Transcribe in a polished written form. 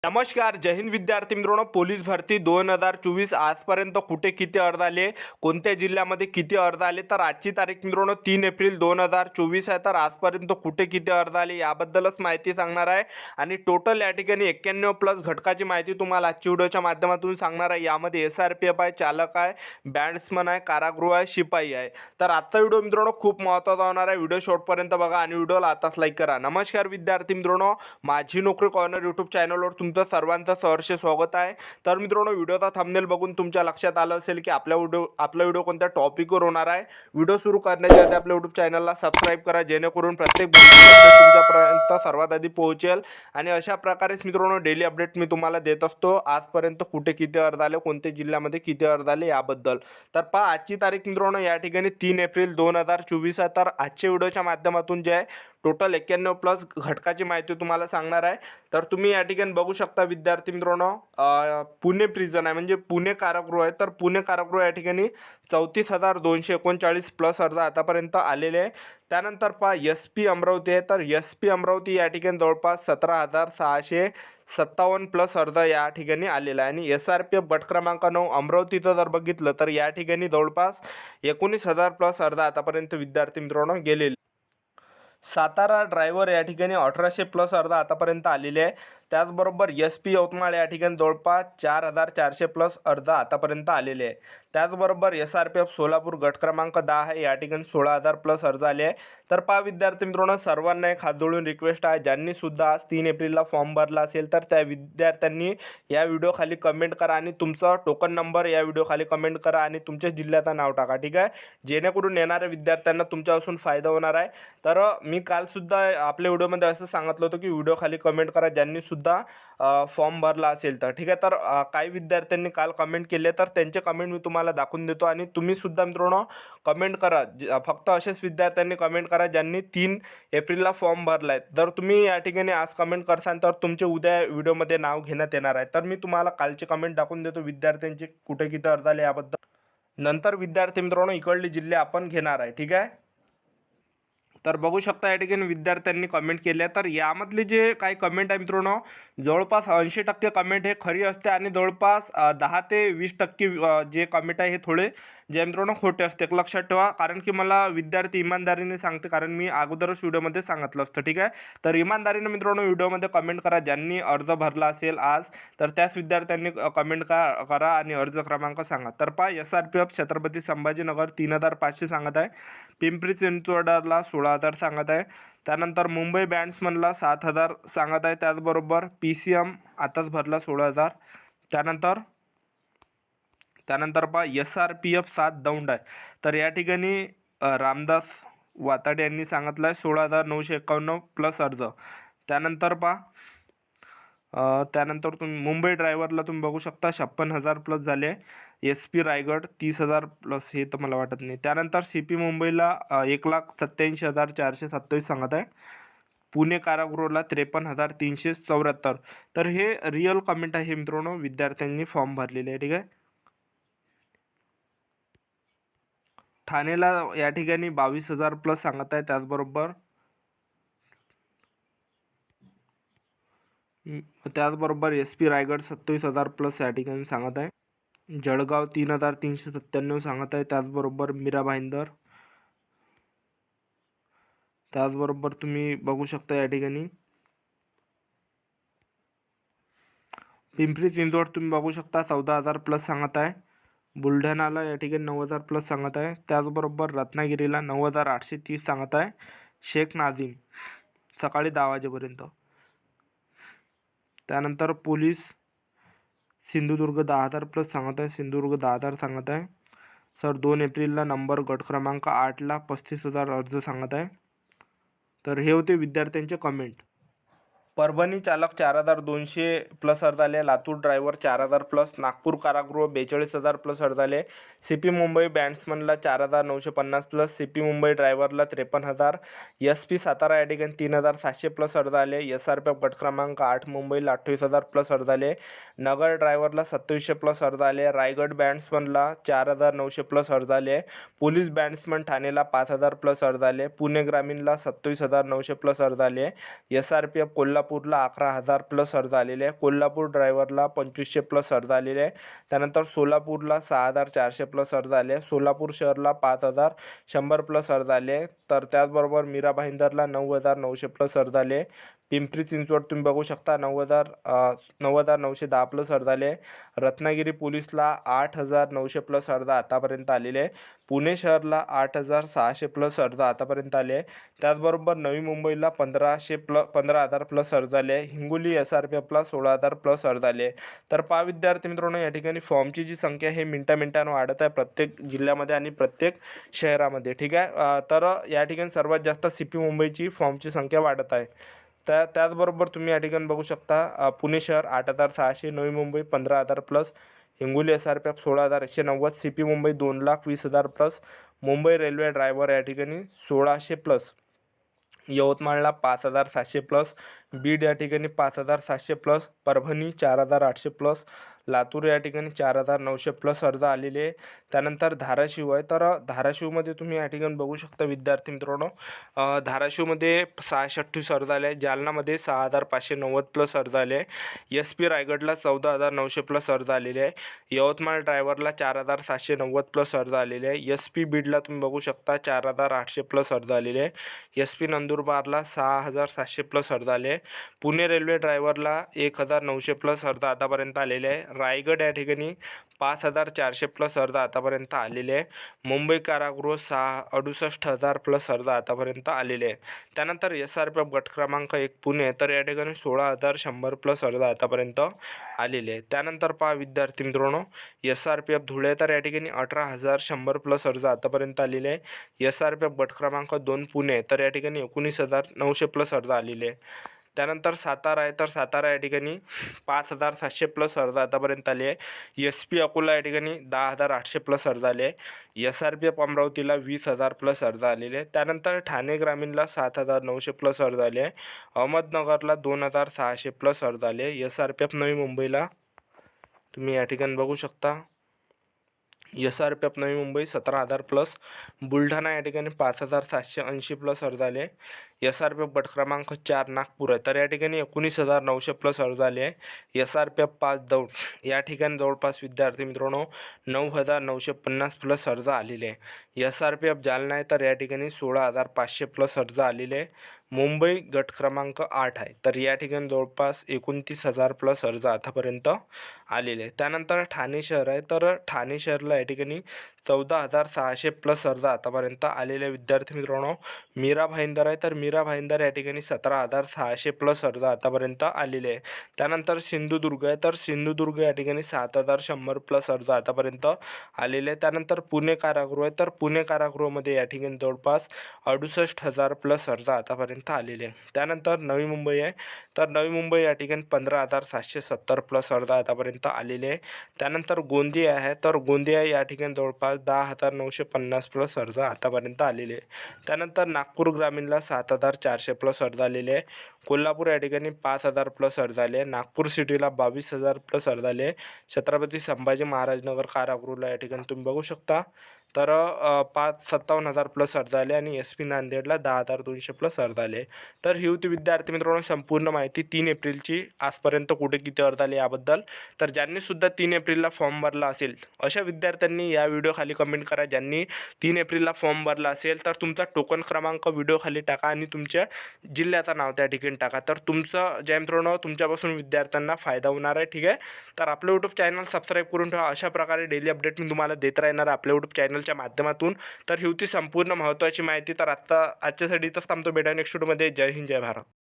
नमस्कार. जय हिंद विद्यार्थी मित्रांनो. पोलीस भरती 2024 आजपर्यंत कुठे किती अर्ज आले, कोणत्या जिल्ह्यामध्ये किती अर्ज आले, तर आजची तारीख मित्रांनो 3 एप्रिल 2024 आहे. तर आजपर्यंत कुठे किती अर्ज आले याबद्दलच माहिती सांगणार आहे. आणि टोटल या ठिकाणी 91 प्लस घटकाची माहिती तुम्हाला आजच्या व्हिडिओच्या माध्यमातून सांगणार आहे. यामध्ये SRPF आहे, चालक आहे, बॅट्समन आहे, कारागृह आहे, शिपाई आहे. तर आजचा व्हिडिओ मित्रांनो खूप महत्त्वाचा होणार आहे. व्हिडिओ शेवटपर्यंत बघा आणि व्हिडिओला आताच लाईक करा. नमस्कार विद्यार्थी मित्रांनो, माझी नोकरी कॉर्नर यूट्यूब चॅनलवर तुमचं सर्वांचं सहर्ष स्वागत आहे. तर मित्रांनो, व्हिडिओचा थंबनेल बघून तुमच्या लक्षात आलं असेल की आपला व्हिडिओ कोणत्या टॉपिकवर होणार आहे. व्हिडिओ सुरू करण्याच्या आधी आपल्या यूट्यूब चॅनलला सबस्क्राईब करा, जेणेकरून प्रत्येक व्हिडिओ तुमच्यापर्यंत सर्वात आधी पोहोचेल. आणि अशा प्रकारेच मित्रांनो डेली अपडेट मी तुम्हाला देत असतो, आजपर्यंत कुठे किती अर्ज आले, कोणत्या जिल्ह्यामध्ये किती अर्ज आले याबद्दल. तर पहा, आजची तारीख मित्रांनो या ठिकाणी 3 एप्रिल 2024 आहे. तर आजच्या व्हिडिओच्या माध्यमातून जे आहे टोटल 91 प्लस घटकाची माहिती तुम्हाला सांगणार आहे. तर तुम्ही या ठिकाणी बघू शकता विद्यार्थी मित्रांनो, पुणे प्रिझन आहे म्हणजे पुणे कारागृह आहे. तर पुणे कारागृह या ठिकाणी 34,239 प्लस अर्ज आतापर्यंत आलेले आहे. त्यानंतर पहा SP अमरावती आहे. तर SP अमरावती या ठिकाणी जवळपास 17,657 प्लस अर्ज या ठिकाणी आलेला आहे. आणि SRPF गट क्रमांक 9 अमरावतीचं जर बघितलं तर या ठिकाणी जवळपास 19,000 प्लस अर्ज आतापर्यंत विद्यार्थी मित्रांनो गेलेले. सातारा ड्रायव्हर या ठिकाणी 1800 प्लस अर्ज आतापर्यंत आलेले आहे. त्याचबरोबर SP यवतमाळ या ठिकाणी जवळपास 4,400 प्लस अर्ज आतापर्यंत आलेले आहे. त्याचबरोबर SRPF सोलापूर गट क्रमांक 10 आहे, या ठिकाणी 16,000 प्लस अर्ज आले आहे. तर पहा विद्यार्थी मित्रांनो, सर्वांना एक हात जोडून रिक्वेस्ट आहे, ज्यांनी सुद्धा आज 3 एप्रिलला फॉर्म भरला असेल तर त्या विद्यार्थ्यांनी या व्हिडिओ खाली कमेंट करा आणि तुमचा टोकन नंबर या व्हिडिओ खाली कमेंट करा आणि तुमच्या जिल्ह्याचं नाव टाका, ठीक आहे, जेणेकरून येणाऱ्या विद्यार्थ्यांना तुमच्यापासून फायदा होणार आहे. तर मी कालसुद्धा आपल्या व्हिडिओमध्ये असं सांगितलं होतं की व्हिडिओ खाली कमेंट करा ज्यांनी सुद्धा फॉर्म भरला असेल तर, ठीक आहे. तर काही विद्यार्थ्यांनी काल कमेंट केले, तर त्यांचे कमेंट मी तुम्हाला दाखवून देतो आणि तुम्ही सुद्धा मित्रांनो कमेंट करा. फक्त असेच विद्यार्थ्यांनी कमेंट करा ज्यांनी 3 एप्रिलला फॉर्म भरला आहे. जर तुम्ही या ठिकाणी आज कमेंट करसाल तर तुमचे उद्या व्हिडिओमध्ये नाव घेण्यात येणार आहे. तर मी तुम्हाला कालचे कमेंट दाखवून देतो विद्यार्थ्यांचे कुठे किती अर्ज आले याबद्दल. नंतर विद्यार्थी मित्रांनो इकडले जिल्हे आपण घेणार आहे, ठीक आहे. तर बघू शकता या ठिकाणी विद्यार्थ्यांनी कमेंट केले. तर यामधले जे काही कमेंट आहे मित्रांनो, जवळपास 80% कमेंट हे खरी असते आणि जवळपास 10 ते 20% जे कमेंट आहे हे थोडे जे मित्रांनो खोटे असते. लक्षात ठेवा, कारण की मला विद्यार्थी इमानदारीने सांगते, कारण मी अगोदरच व्हिडिओमध्ये सांगितलं असतं, ठीक आहे. तर इमानदारीने मित्रांनो व्हिडिओमध्ये कमेंट करा, ज्यांनी अर्ज भरला असेल आज तर त्याच विद्यार्थ्यांनी कमेंट करा आणि अर्ज क्रमांक सांगा. तर पहा, SRPF छत्रपती संभाजीनगर 3,500 सांगत आहे, पिंपरी चिंचवडला 16,000 सांगत आहे. त्यानंतर मुंबई बॅट्समनला 7,000 सांगत आहे. त्याचबरोबर PCM आताच भरला 16,000. त्यानंतर पहा SRPF 7 दौंड आहे. तर या ठिकाणी रामदास वाताडे यांनी सांगितलं आहे 16,951 प्लस अर्ज. त्यानंतर तुम्ही मुंबई ड्रायव्हरला तुम्ही बघू शकता 56,000 प्लस झाले. SP रायगड 30,000 प्लस, हे तर मला वाटत नाही. त्यानंतर CP मुंबईला 1,87,427 सांगत आहे. पुणे कारागृहाला 53,374. तर हे रिअल कमेंट आहे मित्रांनो, विद्यार्थ्यांनी फॉर्म भरलेले आहे, ठीक आहे. ठाणेला या ठिकाणी 22,000 प्लस सांगत आहे. त्याचबरोबर SP रायगड 27,000 प्लस या ठिकाणी सांगत आहे. जळगाव 3,397 सांगत आहे. त्याचबरोबर मीरा भाईंदर, त्याचबरोबर तुम्ही बघू शकता या ठिकाणी पिंपरी चिंचवड तुम्ही बघू शकता 14,000 प्लस सांगत आहे. बुलढाणाला या ठिकाणी 9,000 प्लस सांगत आहे. त्याचबरोबर रत्नागिरीला 9,830 सांगत आहे. शेख नाझीम सकाळी 10 वाजेपर्यंत. त्यानंतर पोलीस सिंधुदुर्ग 10,000 प्लस सांगत आहे. सिंधुदुर्ग 10,000 सांगत आहे. सर 2 एप्रिलला नंबर गट क्रमांक 8ला 35,000 अर्ज सांगत आहे. तर हे होते विद्यार्थ्यांचे कमेंट. परभणी चालक 4,200 प्लस अर्ज आले. Latur driver 4,000 plus. नागपूर कारागृह 42,000 प्लस अर्ज आले. CP मुंबई बॅट्समनला 4,950 प्लस. CP मुंबई ड्रायव्हरला 53,000. SP सातारा या ठिकाणी 3,700 प्लस अर्ज आले. SRPF गट क्रमांक 8 मुंबईला 28,000 प्लस अर्ज आले. नगर ड्रायव्हरला 2700 प्लस अर्ज आले. रायगड बॅट्समनला 4,900 प्लस अर्ज आले. पोलीस बॅट्समन ठाणेला 5,000 प्लस अर्ज आले. पुणे ग्रामीणला 27,900 प्लस अर्ज आले. SRPF कोल्हापूर कोल्हापूरला 11,000 प्लस अर्ज आलेले आहे. कोल्हापूर ड्रायव्हरला 2500 प्लस अर्ज आलेले आहे. त्यानंतर सोलापूरला 6,400 प्लस अर्ज आले. सोलापूर शहरला 5,100 प्लस अर्ज आले. तर त्याचबरोबर मीरा भाईंदरला 9,900 प्लस अर्ज आले. पिंपरी चिंचवड तुम्ही बघू शकता 9,910 प्लस अर्ज आले. रत्नागिरी पोलीसला 8,900 प्लस अर्ज आतापर्यंत आलेले आहे. पुणे शहरला 8,600 प्लस अर्ज आतापर्यंत आले. त्याचबरोबर नवी मुंबईला 15,000 प्लस अर्ज आले. हिंगोली SRPFला 16,000 प्लस अर्ज आले. तर पहा विद्यार्थी मित्रांनो, या ठिकाणी फॉर्मची जी संख्या हे मिनिटानं वाढत आहे प्रत्येक जिल्ह्यामध्ये आणि प्रत्येक शहरामध्ये. ठीक आहे. तर या ठिकाणी सर्वात जास्त CP मुंबईची फॉर्मची संख्या वाढत आहे. त्याचबरोबर तुम्ही या ठिकाणी बघू शकता पुणे शहर 8,600, Navi Mumbai 15,000 plus, Hingoli SRPF 16,190, CP Mumbai 2,20,000 plus, Mumbai railway driver या ठिकाणी 1,600 प्लस, यवतमाळला 5,700 प्लस, बीड या ठिकाणी 5,700 प्लस, परभणी 4,800 प्लस, लातूर या ठिकाणी 4,900 प्लस अर्ज आलेले. त्यानंतर धाराशिव आहे. तर धाराशिवमध्ये तुम्ही या ठिकाणी बघू शकता विद्यार्थी मित्रांनो, धाराशिवमध्ये 638 अर्ज आले. जालनामध्ये 6,590 प्लस अर्ज आले. SP रायगडला 14,900 प्लस अर्ज आलेले आहे. यवतमाळ ड्रायव्हरला 4,790 प्लस अर्ज आलेले आहे. SP बीडला तुम्ही बघू शकता 4,800 प्लस अर्ज आलेले आहे. SP नंदुरबारला 6,700 प्लस अर्ज आले. पुणे रेल्वे ड्रायव्हरला 1,900 प्लस अर्ज आतापर्यंत आलेले आहे. रायगड या ठिकाणी 5,400 प्लस अर्ज आतापर्यंत आलेले आहे. मुंबई कारागृह 68,000 प्लस अर्ज आतापर्यंत आलेले आहे. त्यानंतर SRPF गट क्रमांक 1 पुणे, तर या ठिकाणी 16,100 प्लस अर्ज आतापर्यंत आलेले आहे. त्यानंतर पहा विद्यार्थी मित्रांनो, SRPF धुळे, तर या ठिकाणी 18,100 प्लस अर्ज आतापर्यंत आलेले आहे. SRPF गट क्रमांक 2 पुणे, तर या ठिकाणी 19,900 प्लस अर्ज आलेले आहे. त्यानंतर सातारा आहे. तर सातारा या ठिकाणी 5,700 प्लस अर्ज आतापर्यंत आले आहे. SP अकोला या ठिकाणी 10,800 प्लस अर्ज आले आहे. SRPF अमरावतीला 20,000 प्लस अर्ज आलेले आहे. त्यानंतर ठाणे ग्रामीणला 7,900 प्लस अर्ज आले आहे. अहमदनगरला 2,600 प्लस अर्ज आले. SRPF नवी मुंबईला तुम्ही या ठिकाणी बघू शकता SRPF नवी मुंबई 17,000 प्लस. बुलढाणा या ठिकाणी 5,780 प्लस अर्ज आले. SRPF गट क्रमांक 4 नागपूर आहे. तर या ठिकाणी 19,900 प्लस अर्ज आले आहे. SRPF 5 दौंड या ठिकाणी जवळपास विद्यार्थी मित्रांनो 9,950 प्लस अर्ज आलेले आहे. SRPF जालना आहे. तर या ठिकाणी 16,500 प्लस अर्ज आलेले आहे. मुंबई गट क्रमांक 8 आहे. तर या ठिकाणी जवळपास 29,000 प्लस अर्ज आतापर्यंत आलेले आहे. त्यानंतर ठाणे शहर आहे. तर ठाणे शहरला या ठिकाणी 14,600 प्लस अर्ज आतापर्यंत आलेले विद्यार्थी मित्रांनो. मीरा भाईंदर आहे. तर मीरा भाईंदर या ठिकाणी 17,600 प्लस अर्ज आतापर्यंत आलेले आहे. त्यानंतर सिंधुदुर्ग आहे. तर सिंधुदुर्ग या ठिकाणी 7,100 प्लस अर्ज आतापर्यंत आलेले आहे. त्यानंतर पुणे कारागृह आहे. तर पुणे कारागृहामध्ये या ठिकाणी जवळपास 68,000 प्लस अर्ज आतापर्यंत आलेले आहे. त्यानंतर नवी मुंबई आहे. तर नवी मुंबई या ठिकाणी 15,770 प्लस अर्ज आतापर्यंत आलेले आहे. त्यानंतर गोंदिया आहे. तर गोंदिया या ठिकाणी जवळपास 10,950 प्लस अर्ज आतापर्यंत आलेले आहे. त्यानंतर नागपूर ग्रामीणला 7,400 प्लस अर्ज आलेले आहे. कोल्हापूर या ठिकाणी 5,000 प्लस अर्ज आले. नागपूर सिटीला 22,000 प्लस अर्ज आले. छत्रपती संभाजी महाराजनगर कारागृहाला या ठिकाणी तुम्ही बघू शकता तर 57,000 प्लस अर्ज आले आणि SP नांदेडला 10,200 प्लस अर्ज आले. तर ही होती विद्यार्थी मित्रांनो संपूर्ण माहिती 3 एप्रिलची आजपर्यंत कुठे किती अर्ज आले याबद्दल. तर ज्यांनी सुद्धा 3 एप्रिलला फॉर्म भरला असेल अशा विद्यार्थ्यांनी या व्हिडिओ खाली कमेंट करा. ज्यांनी 3 एप्रिलला फॉर्म भरला असेल तर तुमचा टोकन क्रमांक व्हिडिओ खाली टाका आणि तुमच्या जिल्ह्याचं नाव त्या ठिकाणी टाका. तर तुमचं ज्या मित्रांनो तुमच्यापासून विद्यार्थ्यांना फायदा होणार आहे. ठीक आहे. तर आपलं यूट्यूब चॅनल सबस्क्राईब करून ठेवा. अशा प्रकारे डेली अपडेट मी तुम्हाला देत राहणार आपल्या यूट्यूब चॅनलच्या माध्यमातून. तर ही होती संपूर्ण महत्त्वाची माहिती. तर आजच्यासाठी इथंच थांबतो. भेटा नेक्स्ट व्हिडिओमध्ये. जय हिंद जय भारत.